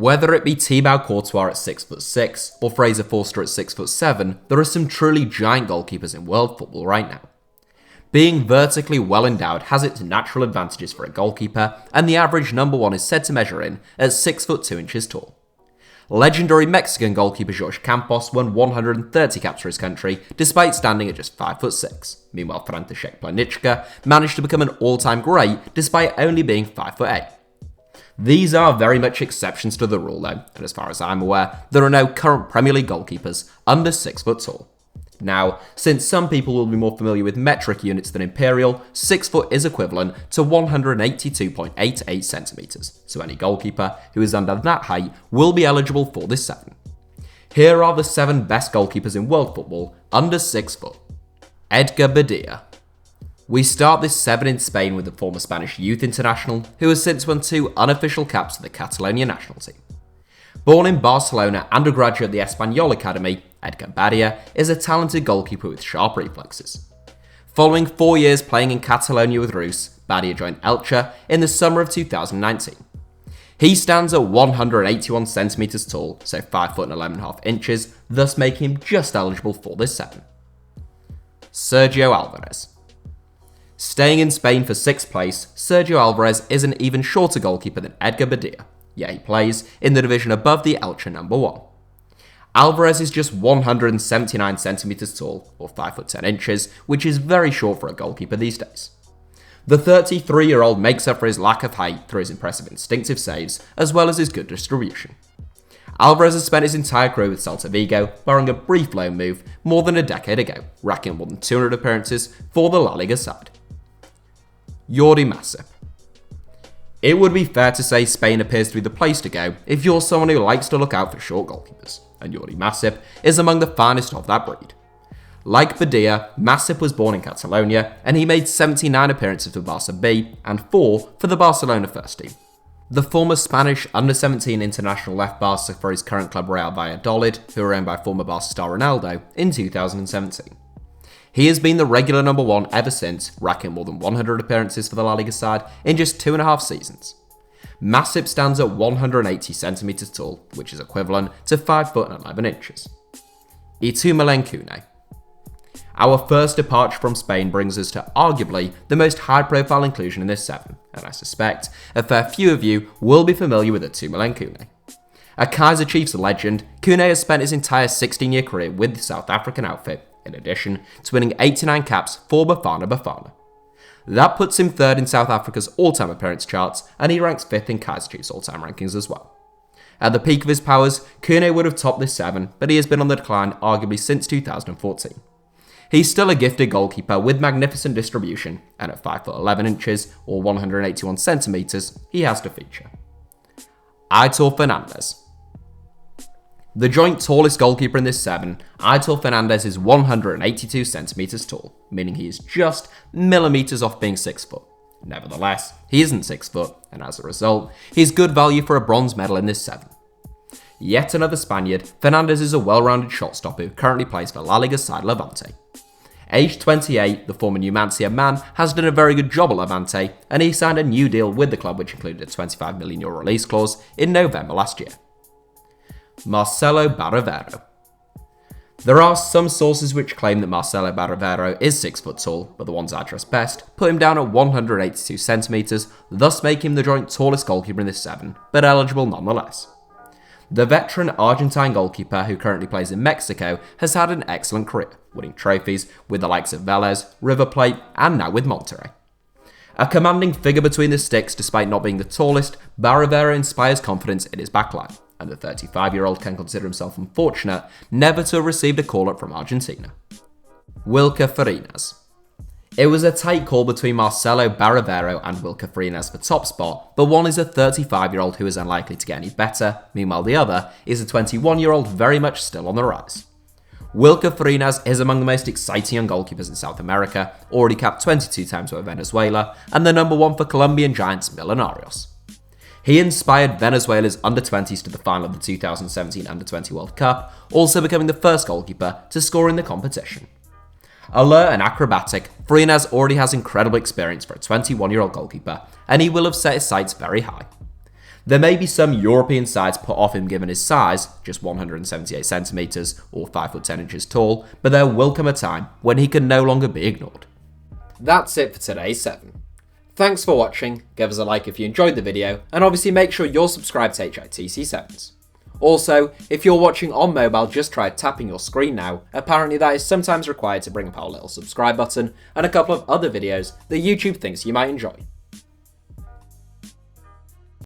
Whether it be Thibaut Courtois at 6'6" or Fraser Forster at 6'7", there are some truly giant goalkeepers in world football right now. Being vertically well endowed has its natural advantages for a goalkeeper, and the average number one is said to measure in at 6'2" tall. Legendary Mexican goalkeeper Jorge Campos won 130 caps for his country, despite standing at just 5'6". Meanwhile, František Planička managed to become an all-time great despite only being 5'8". These are very much exceptions to the rule though, and as far as I'm aware, there are no current Premier League goalkeepers under 6 foot tall. Now, since some people will be more familiar with metric units than imperial, 6 foot is equivalent to 182.88 centimeters, so any goalkeeper who is under that height will be eligible for this 7. Here are the 7 best goalkeepers in world football under 6 foot. Edgar Badilla. We start this 7 in Spain with the former Spanish youth international, who has since won 2 unofficial caps for the Catalonia national team. Born in Barcelona and a graduate of the Espanyol Academy, Edgar Badilla is a talented goalkeeper with sharp reflexes. Following 4 years playing in Catalonia with Reus, Badilla joined Elche in the summer of 2019. He stands at 181 centimeters tall, so 5 foot and 11.5 inches, thus making him just eligible for this 7. Sergio Alvarez. Staying in Spain for 6th place, Sergio Alvarez is an even shorter goalkeeper than Edgar Badilla, yet he plays in the division above the Elche number 1. Alvarez is just 179 centimeters tall, or 5 foot 10 inches, which is very short for a goalkeeper these days. The 33-year-old makes up for his lack of height through his impressive instinctive saves, as well as his good distribution. Alvarez has spent his entire career with Celta Vigo, barring a brief loan move more than a decade ago, racking more than 200 appearances for the La Liga side. Jordi Masip. It would be fair to say Spain appears to be the place to go if you're someone who likes to look out for short goalkeepers, and Jordi Masip is among the finest of that breed. Like Badilla, Masip was born in Catalonia, and he made 79 appearances for Barca B and 4 for the Barcelona first team. The former Spanish under-17 international left Barca for his current club Real Valladolid, who were owned by former Barca star Ronaldo, in 2017. He has been the regular number 1 ever since, racking more than 100 appearances for the La Liga side in just 2.5 seasons. Masip stands at 180 centimeters tall, which is equivalent to 5 foot and 11 inches. Itumeleng Khune. Our first departure from Spain brings us to arguably the most high-profile inclusion in this 7, and I suspect a fair few of you will be familiar with Itumeleng Khune. A Kaizer Chiefs legend, Khune has spent his entire 16-year career with the South African outfit, in addition to winning 89 caps for Bafana. That puts him 3rd in South Africa's all-time appearance charts, and he ranks 5th in Kaizer Chiefs all-time rankings as well. At the peak of his powers, Khune would have topped this 7, but he has been on the decline arguably since 2014. He's still a gifted goalkeeper with magnificent distribution, and at 5 foot 11 inches or 181 centimeters, he has to feature. AITOR Fernandes. The joint tallest goalkeeper in this 7, AITOR Fernandez is 182 centimeters tall, meaning he is just millimeters off being 6 foot. Nevertheless, he isn't 6 foot, and as a result, he's good value for a bronze medal in this 7. Yet another Spaniard, Fernandez is a well-rounded shot-stopper who currently plays for La Liga side Levante. Aged 28, the former Numancia man has done a very good job at Levante, and he signed a new deal with the club which included a €25 million release clause in November last year. Marcelo BAROVERO. There are some sources which claim that Marcelo BAROVERO is 6 foot tall, but the ones I trust best put him down at 182 centimeters, thus making him the joint tallest goalkeeper in this 7, but eligible nonetheless. The veteran Argentine goalkeeper who currently plays in Mexico has had an excellent career, winning trophies with the likes of Vélez, River Plate, and now with Monterrey. A commanding figure between the sticks despite not being the tallest, BAROVERO inspires confidence in his backline, and the 35-year-old can consider himself unfortunate never to have received a call-up from Argentina. Wuilker Farinez. It was a tight call between Marcelo BAROVERO and Wuilker Farinez for top spot, but one is a 35-year-old who is unlikely to get any better, meanwhile the other is a 21-year-old very much still on the rise. Wuilker Farinez is among the most exciting young goalkeepers in South America, already capped 22 times for Venezuela, and the number 1 for Colombian giants Millonarios. He inspired Venezuela's under-20s to the final of the 2017 Under-20 World Cup, also becoming the first goalkeeper to score in the competition. Alert and acrobatic, Farinez already has incredible experience for a 21-year-old goalkeeper, and he will have set his sights very high. There may be some European sides put off him given his size, just 178cm or 5'10" tall, but there will come a time when he can no longer be ignored. That's it for today's 7. Thanks for watching, give us a like if you enjoyed the video, and obviously make sure you're subscribed to HITC Sevens. Also, if you're watching on mobile, just try tapping your screen now. Apparently that is sometimes required to bring up our little subscribe button and a couple of other videos that YouTube thinks you might enjoy.